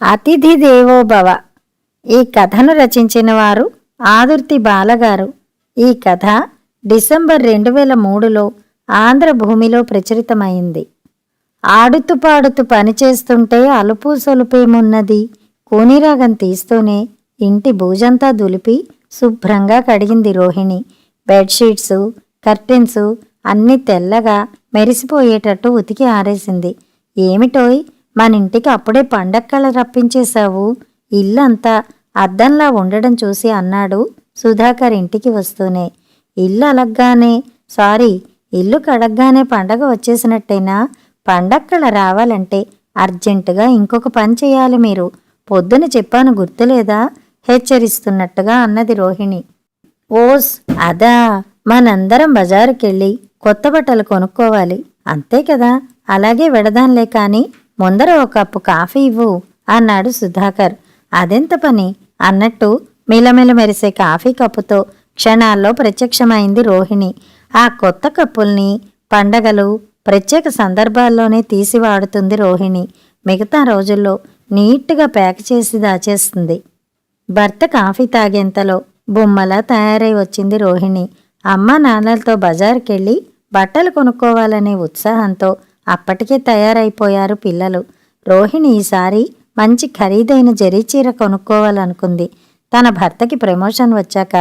అతిథి దేవో భవ. ఈ కథను రచించిన వారు ఆదుర్తి బాలగారు. ఈ కథ డిసెంబర్ 2003లో ఆంధ్రభూమిలో ప్రచురితమైంది. ఆడుతూ పాడుతూ పనిచేస్తుంటే అలుపు సొలుపేమున్నది. కూనిరాగం తీస్తూనే ఇంటి బూజంతా దులిపి శుభ్రంగా కడిగింది రోహిణి. బెడ్షీట్సు, కర్టెన్సు అన్నీ తెల్లగా మెరిసిపోయేటట్టు ఉతికి ఆరేసింది. ఏమిటోయ్, మనింటికి అప్పుడే పండక్కళ రప్పించేశావు. ఇల్లంతా అద్దంలా ఉండడం చూసి అన్నాడు సుధాకర్ ఇంటికి వస్తూనే. ఇల్లు అలగ్గానే ఇల్లు కడగ్గానే పండగ వచ్చేసినట్టేనా? పండక్కళ రావాలంటే అర్జెంటుగా ఇంకొక పని చేయాలి మీరు. పొద్దున చెప్పాను గుర్తులేదా? హెచ్చరిస్తున్నట్టుగా అన్నది రోహిణి. ఓస్ అదా, మనందరం బజారుకెళ్ళి కొత్త బట్టలు కొనుక్కోవాలి అంతే కదా. అలాగే వెడదాంలే కాని ముందర ఒక కప్పు కాఫీ ఇవ్వు అన్నాడు సుధాకర్. అదెంత పని అన్నట్టు మిలమిల మెరిసే కాఫీ కప్పుతో క్షణాల్లో ప్రత్యక్షమైంది రోహిణి. ఆ కొత్త కప్పుల్ని పండగలు, ప్రత్యేక సందర్భాల్లోనే తీసి వాడుతుంది రోహిణి. మిగతా రోజుల్లో నీట్గా ప్యాక్ చేసి దాచేస్తుంది. భర్త కాఫీ తాగేంతలో బొమ్మలా తయారై వచ్చింది రోహిణి. అమ్మ నాన్నలతో బజారుకెళ్ళి బట్టలు కొనుక్కోవాలనే ఉత్సాహంతో అప్పటికే తయారైపోయారు పిల్లలు. రోహిణి ఈసారి మంచి ఖరీదైన జరీచీర కొనుక్కోవాలనుకుంది. తన భర్తకి ప్రమోషన్ వచ్చాక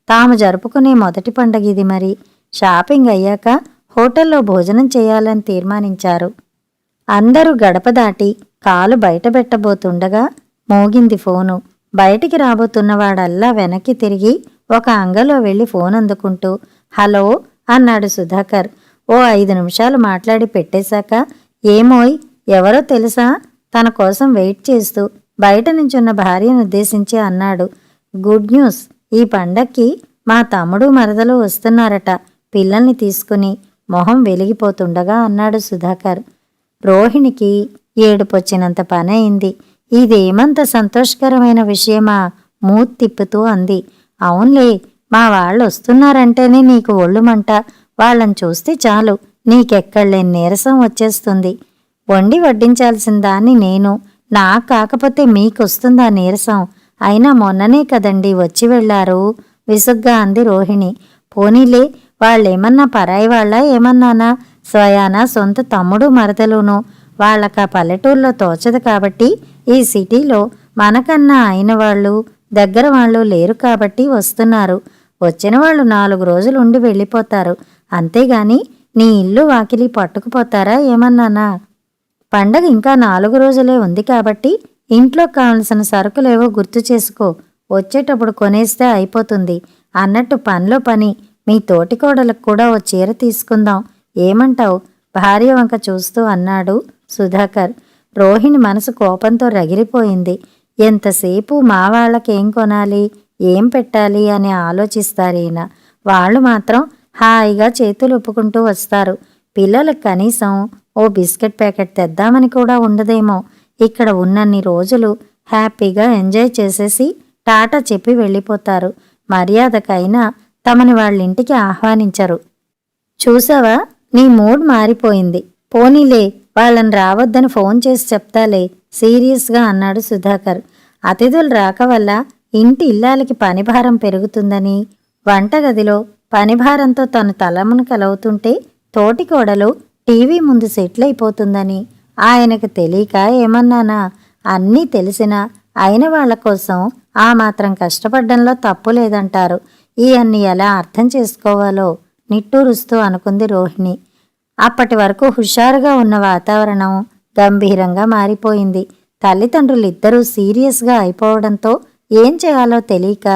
తాము జరుపుకునే మొదటి పండగ ఇది. మరి షాపింగ్ అయ్యాక హోటల్లో భోజనం చేయాలని తీర్మానించారు. అందరూ గడప దాటి కాలు బయటబెట్టబోతుండగా మోగింది ఫోను. బయటికి రాబోతున్నవాడల్లా వెనక్కి తిరిగి ఒక అంగలో వెళ్లి ఫోన్ అందుకుంటూ హలో అన్నాడు సుధాకర్. ఓ 5 నిమిషాలు మాట్లాడి పెట్టేశాక ఏమోయ్ ఎవరో తెలుసా తన కోసం వెయిట్ చేస్తూ బయట నుంచున్న భార్యను ఉద్దేశించి అన్నాడు. గుడ్ న్యూస్, ఈ పండక్కి మా తమ్ముడు మరదలు వస్తున్నారట పిల్లల్ని తీసుకుని మొహం వెలిగిపోతుండగా అన్నాడు సుధాకర్. రోహిణికి ఏడుపొచ్చినంత పని అయింది. ఇదేమంత సంతోషకరమైన విషయమా? మూతి తిప్పుతూ అంది. అవునులే, మా వాళ్ళు వస్తున్నారంటేనే నీకు ఒళ్ళుమంట. వాళ్ళని చూస్తే చాలు నీకెక్కడలేని నీరసం వచ్చేస్తుంది. వండి వడ్డించాల్సిన దాన్ని నేను, నాకు కాకపోతే మీకొస్తుందా నీరసం? అయినా మొన్ననే కదండి వచ్చి వెళ్లారు విసుగ్గా అంది రోహిణి. పోనీలే, వాళ్ళేమన్నా పరాయి వాళ్ళ ఏమన్నానా? స్వయానా సొంత తమ్ముడు మరదలును. వాళ్ళకా పల్లెటూరులో తోచదు కాబట్టి ఈ సిటీలో మనకన్నా అయిన వాళ్ళు దగ్గర వాళ్ళు లేరు కాబట్టి వస్తున్నారు. వచ్చిన వాళ్ళు 4 రోజులు ఉండి వెళ్ళిపోతారు. అంతేగాని నీ ఇల్లు వాకిలి పట్టుకుపోతారా ఏమన్నానా? పండగ ఇంకా 4 రోజులే ఉంది కాబట్టి ఇంట్లో కావలసిన సరుకులేవో గుర్తు చేసుకో. వచ్చేటప్పుడు కొనేస్తే అయిపోతుంది. అన్నట్టు పనిలో పని మీ తోటికోడలకు కూడా ఓ చీర తీసుకుందాం, ఏమంటావు? భార్య వంక చూస్తూ అన్నాడు సుధాకర్. రోహిణి మనసు కోపంతో రగిలిపోయింది. ఎంతసేపు మా వాళ్ళకేం కొనాలి, ఏం పెట్టాలి అని ఆలోచిస్తారీయన. వాళ్ళు మాత్రం హాయిగా చేతులు ఒప్పుకుంటూ వస్తారు. పిల్లలకు కనీసం ఓ బిస్కెట్ ప్యాకెట్ తెద్దామని కూడా ఉండదేమో. ఇక్కడ ఉన్నన్ని రోజులు హ్యాపీగా ఎంజాయ్ చేసేసి టాటా చెప్పి వెళ్ళిపోతారు. మర్యాదకైనా తమని వాళ్ళింటికి ఆహ్వానించరు. చూసావా, నీ మూడ్ మారిపోయింది. పోనీలే, వాళ్ళని రావద్దని ఫోన్ చేసి చెప్తాలే సీరియస్గా అన్నాడు సుధాకర్. అతిథులు రాక వల్ల ఇంటి ఇల్లాలకి పనిభారం పెరుగుతుందని, వంటగదిలో పనిభారంతో తను తలమునకలవుతుంటే తోటికోడలు టీవీ ముందు సెటిల్ అయిపోతుందని ఆయనకు తెలియక ఏమన్నానా? అన్నీ తెలిసినా అయిన వాళ్ల కోసం ఆ మాత్రం కష్టపడ్డంలో తప్పు లేదంటారు. ఇవన్నీ ఎలా అర్థం చేసుకోవాలో నిట్టూరుస్తూ అనుకుంది రోహిణి. అప్పటి వరకు హుషారుగా ఉన్న వాతావరణం గంభీరంగా మారిపోయింది. తల్లిదండ్రులిద్దరూ సీరియస్గా అయిపోవడంతో ఏం చేయాలో తెలియక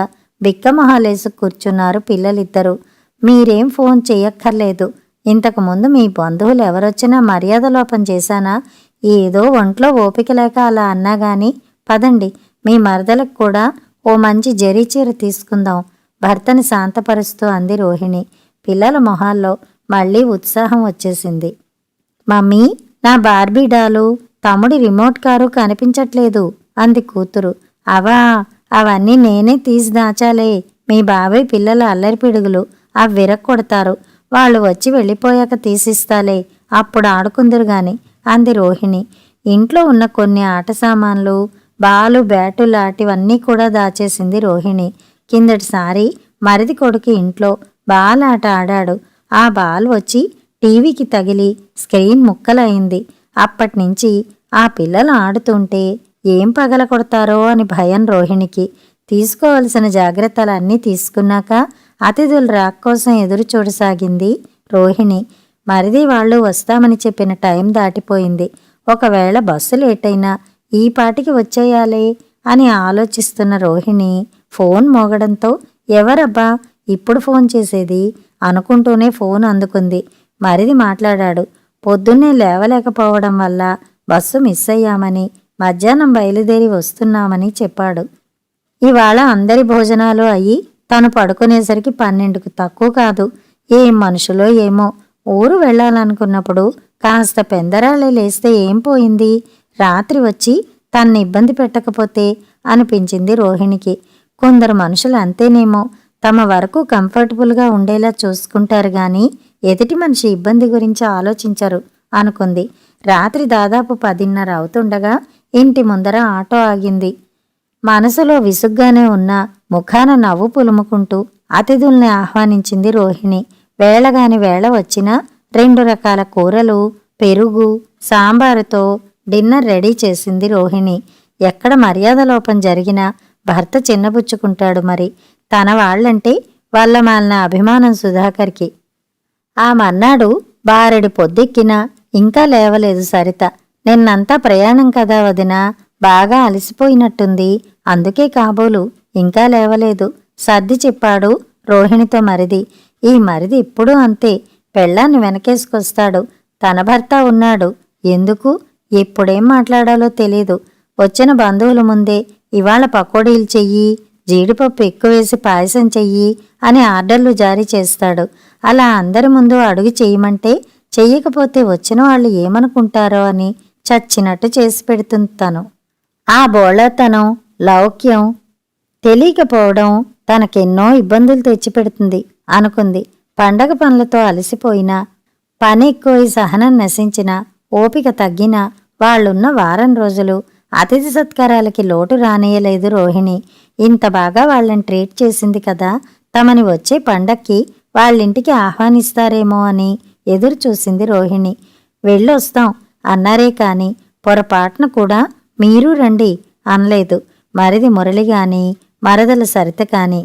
బిక్కమొహాలేసి కూర్చున్నారు పిల్లలిద్దరూ. మీరేం ఫోన్ చెయ్యక్కర్లేదు. ఇంతకుముందు మీ బంధువులు ఎవరొచ్చినా మర్యాద లోపం చేశానా? ఏదో ఒంట్లో ఓపిక లేక అలా అన్నాగాని పదండి, మీ మరదలకు కూడా ఓ మంచి జరీచీర తీసుకుందాం భర్తని శాంతపరుస్తూ అంది రోహిణి. పిల్లల మొహాల్లో మళ్లీ ఉత్సాహం వచ్చేసింది. మమ్మీ, నా బార్బీ డాలు, తమ్ముడి రిమోట్ కారు కనిపించట్లేదు అంది కూతురు. అవన్నీ నేనే తీసి దాచాలే. మీ బాబాయ్ పిల్లల అల్లరి పిడుగులు, అవి విరక్కొడతారు. వాళ్ళు వచ్చి వెళ్ళిపోయాక తీసిస్తాలే, అప్పుడు ఆడుకుందరు గాని అంది రోహిణి. ఇంట్లో ఉన్న కొన్ని ఆట సామాన్లు, బాలు బ్యాటు లాంటివన్నీ కూడా దాచేసింది రోహిణి. కిందటిసారి మరిది కొడుకు ఇంట్లో బాల్ ఆట ఆడాడు. ఆ బాల్ వచ్చి టీవీకి తగిలి స్క్రీన్ ముక్కలయింది. అప్పట్నుంచి ఆ పిల్లలు ఆడుతుంటే ఏం పగల కొడతారో అని భయం రోహిణికి. తీసుకోవలసిన జాగ్రత్తలన్నీ తీసుకున్నాక అతిథుల రాక్ కోసం ఎదురు చూడసాగింది రోహిణి. మరిది వాళ్ళు వస్తామని చెప్పిన టైం దాటిపోయింది. ఒకవేళ బస్సు లేటైనా ఈ పాటికి వచ్చేయాలే అని ఆలోచిస్తున్న రోహిణి ఫోన్ మోగడంతో ఎవరబ్బా ఇప్పుడు ఫోన్ చేసేది అనుకుంటూనే ఫోన్ అందుకుంది. మరిది మాట్లాడాడు. పొద్దున్నే లేవలేకపోవడం వల్ల బస్సు మిస్ అయ్యామని, మధ్యాహ్నం బయలుదేరి వస్తున్నామని చెప్పాడు. ఇవాళ అందరి భోజనాలు అయ్యి తను పడుకునేసరికి 12కు తక్కువ కాదు. ఏం మనుషులో ఏమో. ఊరు వెళ్ళాలనుకున్నప్పుడు కాస్త పెందరాళే లేస్తే ఏం పోయింది, రాత్రి వచ్చి తన్ని ఇబ్బంది పెట్టకపోతే అనిపించింది రోహిణికి. కొందరు మనుషులు అంతేనేమో, తమ వరకు కంఫర్టబుల్గా ఉండేలా చూసుకుంటారు గాని ఎదుటి మనిషి ఇబ్బంది గురించి ఆలోచించరు అనుకుంది. రాత్రి దాదాపు 10:30 అవుతుండగా ఇంటి ముందర ఆటో ఆగింది. మనసులో విసుగ్గానే ఉన్న ముఖాన నవ్వు పులుముకుంటూ అతిథుల్ని ఆహ్వానించింది రోహిణి. వేళగాని వేళ వచ్చిన 2 రకాల కూరలు, పెరుగు, సాంబారుతో డిన్నర్ రెడీ చేసింది రోహిణి. ఎక్కడ మర్యాద లోపం జరిగినా భర్త చిన్నబుచ్చుకుంటాడు మరి. తన వాళ్లంటే వాళ్ళ మాలిన అభిమానం సుధాకర్కి. ఆ మన్నాడు బారెడు పొద్దెక్కినా ఇంకా లేవలేదు సరిత. నిన్నంతా ప్రయాణం కదా వదినా, బాగా అలసిపోయినట్టుంది, అందుకే కాబోలు ఇంకా లేవలేదు సర్ది చెప్పాడు రోహిణితో మరిది. ఈ మరిది ఎప్పుడూ అంతే, పెళ్ళాన్ని వెనకేసుకొస్తాడు. తన భర్త ఉన్నాడు, ఎందుకు ఎప్పుడేం మాట్లాడాలో తెలీదు. వచ్చిన బంధువుల ముందే ఇవాళ పకోడీలు చెయ్యి, జీడిపప్పు ఎక్కువేసి పాయసం చెయ్యి అని ఆర్డర్లు జారీ చేస్తాడు. అలా అందరి ముందు అడుగు చెయ్యమంటే చెయ్యకపోతే వచ్చిన వాళ్ళు ఏమనుకుంటారో అని చచ్చినట్టు చేసి పెడుతుంది తను. ఆ బోళతనం, లౌక్యం తెలియకపోవడం తనకెన్నో ఇబ్బందులు తెచ్చిపెడుతుంది అనుకుంది. పండగ పనులతో అలసిపోయినా, పని ఎక్కువై సహనం నశించినా, ఓపిక తగ్గినా వాళ్లున్న వారం రోజులు అతిథి సత్కారాలకి లోటు రానియలేదు రోహిణి. ఇంత బాగా వాళ్ళని ట్రీట్ చేసింది కదా, తమని వచ్చే పండక్కి వాళ్ళింటికి ఆహ్వానిస్తారేమో అని ఎదురు చూసింది రోహిణి. వెళ్ళొస్తాం అన్నారే కాని పొరపాటున కూడా మీరు రండి అనలేదు మరిది మురళి గాని మరదల సరిత కాని.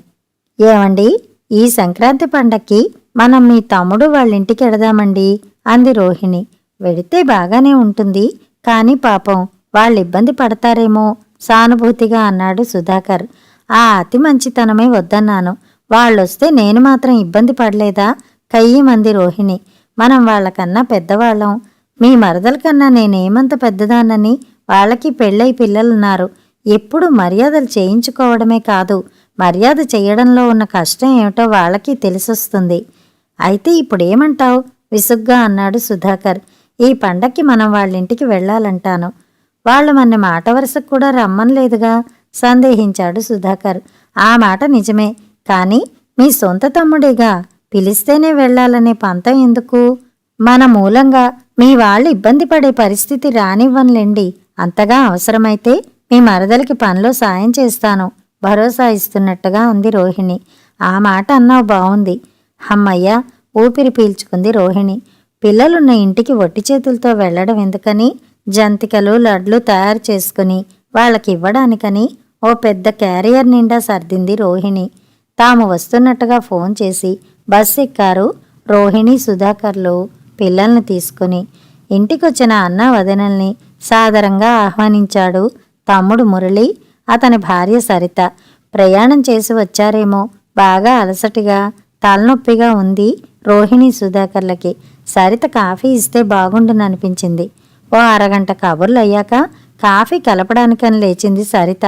ఏమండి, ఈ సంక్రాంతి పండక్కి మనం మీ తమ్ముడు వాళ్ళింటికి ఎడదామండి అంది రోహిణి. వెడితే బాగానే ఉంటుంది, కాని పాపం వాళ్ళిబ్బంది పడతారేమో సానుభూతిగా అన్నాడు సుధాకర్. ఆ అతి మంచితనమే వద్దన్నాను, వాళ్ళొస్తే నేను మాత్రం ఇబ్బంది పడలేదా కయ్యమంది రోహిణి. మనం వాళ్ళకన్నా పెద్దవాళ్ళం, మీ మరదల కన్నా నేనేమంత పెద్దదాన్నని, వాళ్ళకి పెళ్ళై పిల్లలున్నారు. ఎప్పుడు మర్యాదలు చేయించుకోవడమే కాదు, మర్యాద చెయ్యడంలో ఉన్న కష్టం ఏమిటో వాళ్ళకి తెలిసొస్తుంది. అయితే ఇప్పుడేమంటావు విసుగ్గా అన్నాడు సుధాకర్. ఈ పండక్కి మనం వాళ్ళింటికి వెళ్ళాలంటాను. వాళ్ళు మన మాట వరుసకు కూడా రమ్మనలేదుగా సందేహించాడు సుధాకర్. ఆ మాట నిజమే, కాని మీ సొంత తమ్ముడేగా, పిలిస్తేనే వెళ్లాలనే పంతం ఎందుకు? మన మూలంగా మీ వాళ్ళు ఇబ్బంది పడే పరిస్థితి రానివ్వనులేండి. అంతగా అవసరమైతే మీ మరదలకి పనిలో సాయం చేస్తాను భరోసా ఇస్తున్నట్టుగా అంది రోహిణి. ఆ మాట అన్నావు బావుంది. హమ్మయ్య ఊపిరి పీల్చుకుంది రోహిణి. పిల్లలున్న ఇంటికి ఒట్టి చేతులతో వెళ్లడం ఎందుకని జంతికలు, లడ్లు తయారు చేసుకుని వాళ్ళకివ్వడానికని ఓ పెద్ద క్యారియర్ నిండా సర్దింది రోహిణి. తాము వస్తున్నట్టుగా ఫోన్ చేసి బస్ ఎక్కారు రోహిణి, సుధాకర్లు పిల్లల్ని తీసుకుని. ఇంటికొచ్చిన అన్న వదినల్ని సాదరంగా ఆహ్వానించాడు తమ్ముడు మురళి, అతని భార్య సరిత. ప్రయాణం చేసి వచ్చారేమో, బాగా అలసటిగా తలనొప్పిగా ఉంది రోహిణి సుధాకర్లకి. సరిత కాఫీ ఇస్తే బాగుండుననిపించింది. ఓ అరగంట కబుర్లయ్యాక కాఫీ కలపడానికని లేచింది సరిత.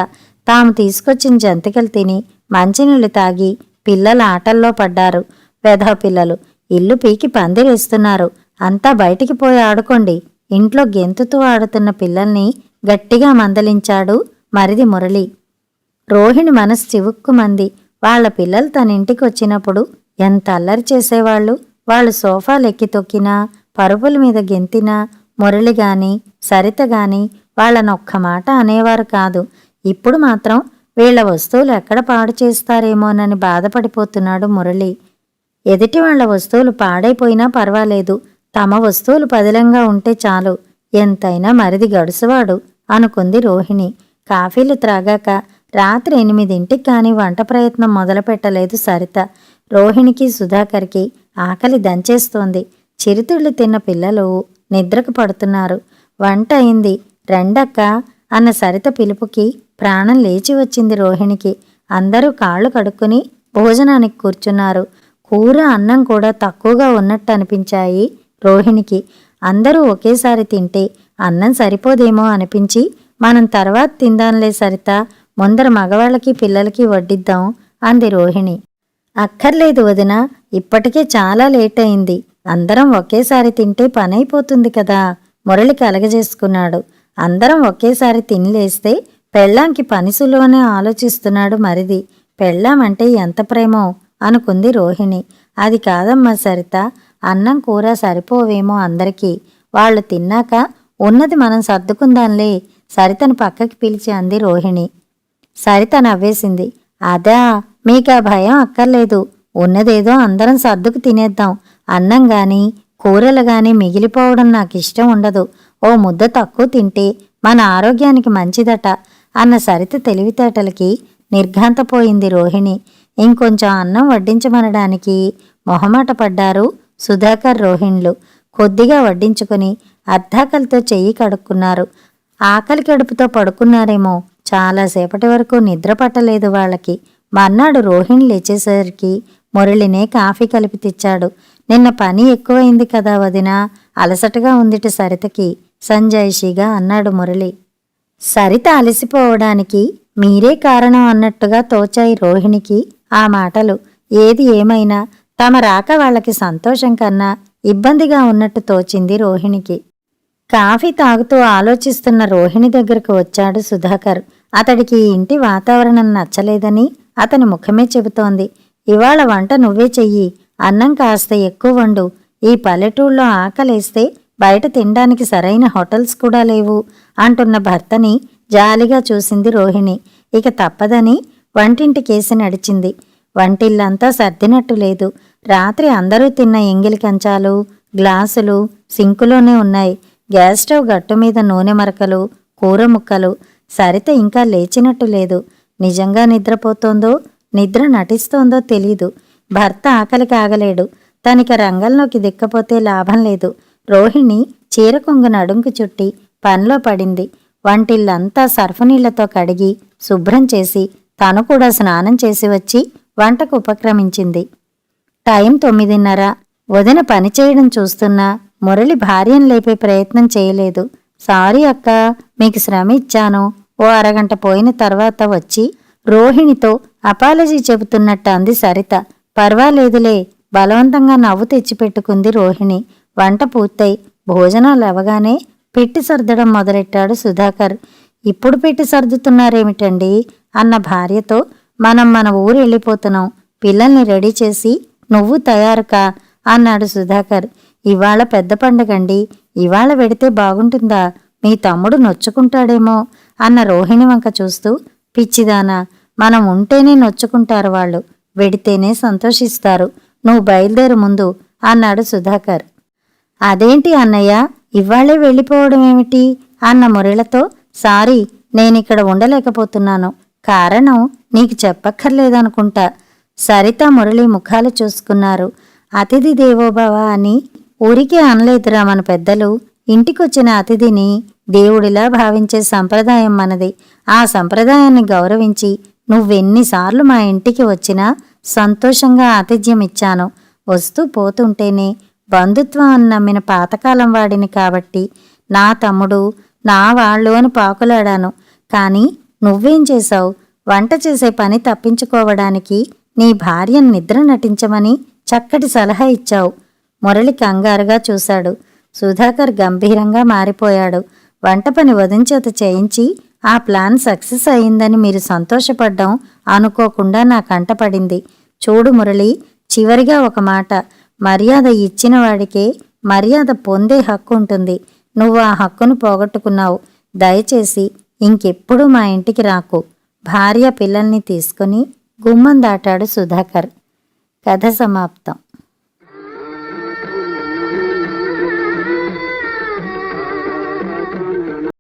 తాము తీసుకొచ్చిన జంతికలు తిని మంచినీళ్లు తాగి పిల్లల ఆటల్లో పడ్డారు. వెధవ పిల్లలు ఇల్లు పీకి పందిరేస్తున్నారు, అంతా బయటికి పోయి ఆడుకోండి. ఇంట్లో గెంతుతూ ఆడుతున్న పిల్లల్ని గట్టిగా మందలించాడు మరిది మురళి. రోహిణి మనసు చివుక్కుమంది. వాళ్ల పిల్లలు తన ఇంటికి వచ్చినప్పుడు ఎంత అల్లరి చేసేవాళ్లు. వాళ్ళు సోఫాలెక్కి తొక్కినా, పరుపుల మీద గెంతినా మురళిగాని సరితగాని వాళ్ళనొక్క మాట అనేవారు కాదు. ఇప్పుడు మాత్రం వీళ్ల వస్తువులు ఎక్కడ పాడు చేస్తారేమోనని బాధపడిపోతున్నాడు మురళి. ఎదుటి వాళ్ల వస్తువులు పాడైపోయినా పర్వాలేదు, తమ వస్తువులు పదిలంగా ఉంటే చాలు, ఎంతైనా మరిది గడుసువాడు అనుకుంది రోహిణి. కాఫీలు త్రాగాక రాత్రి 8ంటికి కానీ వంట ప్రయత్నం మొదలుపెట్టలేదు సరిత. రోహిణికి సుధాకర్కి ఆకలి దంచేస్తోంది. చిరుతిళ్ళు తిన్న పిల్లలు నిద్రకు పడుతున్నారు. వంట అయింది, రండక్క అన్న సరిత పిలుపుకి ప్రాణం లేచి వచ్చింది రోహిణికి. అందరూ కాళ్ళు కడుక్కుని భోజనానికి కూర్చున్నారు. కూర అన్నం కూడా తక్కువగా ఉన్నట్టు అనిపించాయి రోహిణికి. అందరూ ఒకేసారి తింటే అన్నం సరిపోదేమో అనిపించి, మనం తర్వాత తిందాంలే సరిత, ముందర మగవాళ్ళకి పిల్లలకి వడ్డిద్దాం అంది రోహిణి. అక్కర్లేదు వదినా, ఇప్పటికే చాలా లేట్ అయింది, అందరం ఒకేసారి తింటే పనైపోతుంది కదా మురళి కలగజేసుకున్నాడు. అందరం ఒకేసారి తినిలేస్తే పెళ్ళాంకి పని సులువనే ఆలోచిస్తున్నాడు మరిది. పెళ్ళామంటే ఎంత ప్రేమో అనుకుంది రోహిణి. అది కాదమ్మా సరిత, అన్నం కూర సరిపోవేమో అందరికీ, వాళ్ళు తిన్నాక ఉన్నది మనం సర్దుకుందాంలే సరితను పక్కకి పిలిచి అంది రోహిణి. సరిత నవ్వేసింది. అదా, మీకా భయం అక్కర్లేదు, ఉన్నదేదో అందరం సర్దుకు తినేద్దాం. అన్నం గాని కూరలు గాని మిగిలిపోవడం నాకిష్టం ఉండదు. ఓ ముద్ద తక్కువ తింటే మన ఆరోగ్యానికి మంచిదట అన్న సరిత తెలివితేటలకి నిర్ఘాంతపోయింది రోహిణి. ఇంకొంచెం అన్నం వడ్డించమనడానికి మొహమాట పడ్డారు సుధాకర్ రోహిణ్లు. కొద్దిగా వడ్డించుకుని అర్ధాకలితో చెయ్యి కడుక్కున్నారు. ఆకలి కడుపుతో పడుకున్నారేమో, చాలాసేపటి వరకు నిద్ర పట్టలేదు వాళ్ళకి. మర్నాడు రోహిణి లేచేసరికి మురళినే కాఫీ కలిపి తెచ్చాడు. నిన్న పని ఎక్కువైంది కదా వదినా, అలసటగా ఉందిట సరితకి సంజాయిషీగా అన్నాడు మురళి. సరిత అలసిపోవడానికి మీరే కారణం అన్నట్టుగా తోచాయి రోహిణికి ఆ మాటలు. ఏది ఏమైనా తమ రాక వాళ్ళకి సంతోషం కన్నా ఇబ్బందిగా ఉన్నట్టు తోచింది రోహిణికి. కాఫీ తాగుతూ ఆలోచిస్తున్న రోహిణి దగ్గరకు వచ్చాడు సుధాకర్. అతడికి ఈ ఇంటి వాతావరణం నచ్చలేదని అతని ముఖమే చెబుతోంది. ఇవాళ వంట నువ్వే చెయ్యి, అన్నం కాస్త ఎక్కువ వండు. ఈ పల్లెటూళ్ళలో ఆకలేస్తే బయట తినడానికి సరైన హోటల్స్ కూడా లేవు అంటున్న భర్తని జాలిగా చూసింది రోహిణి. ఇక తప్పదని వంటింటికేసి నడిచింది. వంటిల్లంతా సర్దినట్టు లేదు. రాత్రి అందరూ తిన్న ఎంగిలి కంచాలు, గ్లాసులు సింకులోనే ఉన్నాయి. గ్యాస్ స్టవ్ గట్టు మీద నూనె మరకలు, కూర ముక్కలు. సరిత ఇంకా లేచినట్టు లేదు. నిజంగా నిద్రపోతోందో నిద్ర నటిస్తోందో తెలీదు. భర్త ఆకలికి ఆగలేడు. తనిక రంగంలోకి దిక్కపోతే లాభం లేదు. రోహిణి చీర కొంగు నడుంకు చుట్టి పనిలో పడింది. వంటిల్లంతా సర్ఫు నీళ్లతో కడిగి శుభ్రం చేసి తను కూడా స్నానం చేసి వచ్చి వంటకు ఉపక్రమించింది. టైం 9:30. వదిన పనిచేయడం చూస్తున్నా మురళి భార్యను లేపే ప్రయత్నం చేయలేదు. సారీ అక్క, మీకు శ్రమ ఇచ్చాను. ఓ అరగంట పోయిన తర్వాత వచ్చి రోహిణితో అపాలజీ చెబుతున్నట్టు అంది సరిత. పర్వాలేదులే బలవంతంగా నవ్వు తెచ్చిపెట్టుకుంది రోహిణి. వంట పూర్తయి భోజనాలు అవగానే పెట్టి సర్దడం మొదలెట్టాడు సుధాకర్. ఇప్పుడు పెట్టి సర్దుతున్నారేమిటండి అన్న భార్యతో, మనం మన ఊరు వెళ్ళిపోతున్నాం, పిల్లల్ని రెడీ చేసి నువ్వు తయారుకా అన్నాడు సుధాకర్. ఇవాళ పెద్ద పండగండి, ఇవాళ వెడితే బాగుంటుందా, మీ తమ్ముడు నొచ్చుకుంటాడేమో అన్న రోహిణి వంక చూస్తూ, పిచ్చిదానా, మనం ఉంటేనే నొచ్చుకుంటారు వాళ్ళు, వెడితేనే సంతోషిస్తారు, నువ్వు బయలుదేరు ముందు అన్నాడు సుధాకర్. అదేంటి అన్నయ్య, ఇవాళే వెళ్ళిపోవడం ఏమిటి అన్న మురళతో, సారీ, నేనిక్కడ ఉండలేకపోతున్నాను, కారణం నీకు చెప్పక్కర్లేదనుకుంటా. సరిత మురళి ముఖాలు చూసుకున్నారు. అతిథి దేవోభవ అని ఊరికే అనలేదురా మన పెద్దలు. ఇంటికొచ్చిన అతిథిని దేవుడిలా భావించే సంప్రదాయం మనది. ఆ సంప్రదాయాన్ని గౌరవించి నువ్వెన్నిసార్లు మా ఇంటికి వచ్చినా సంతోషంగా ఆతిథ్యం ఇచ్చాను. వస్తూ పోతుంటేనే బంధుత్వం అని నమ్మిన పాతకాలం వాడిని కాబట్టి నా తమ్ముడు, నా వాళ్ళు అని పాకులాడాను. కానీ నువ్వేం చేశావు? వంట చేసే పని తప్పించుకోవడానికి నీ భార్యను నిద్ర నటించమని చక్కటి సలహా ఇచ్చావు. మురళి కంగారుగా చూశాడు. సుధాకర్ గంభీరంగా మారిపోయాడు. వంట పని వదించేత చేయించి ఆ ప్లాన్ సక్సెస్ అయిందని మీరు సంతోషపడ్డం అనుకోకుండా నా కంటపడింది. చూడు మురళి, చివరిగా ఒక మాట, మర్యాద ఇచ్చిన వాడికే మర్యాద పొందే హక్కు ఉంటుంది. నువ్వు ఆ హక్కును పోగొట్టుకున్నావు. దయచేసి ఇంకెప్పుడు మా ఇంటికి రాకు. భార్య పిల్లల్ని తీసుకుని గుమ్మం దాటాడు సుధాకర్. కథ సమాప్తం.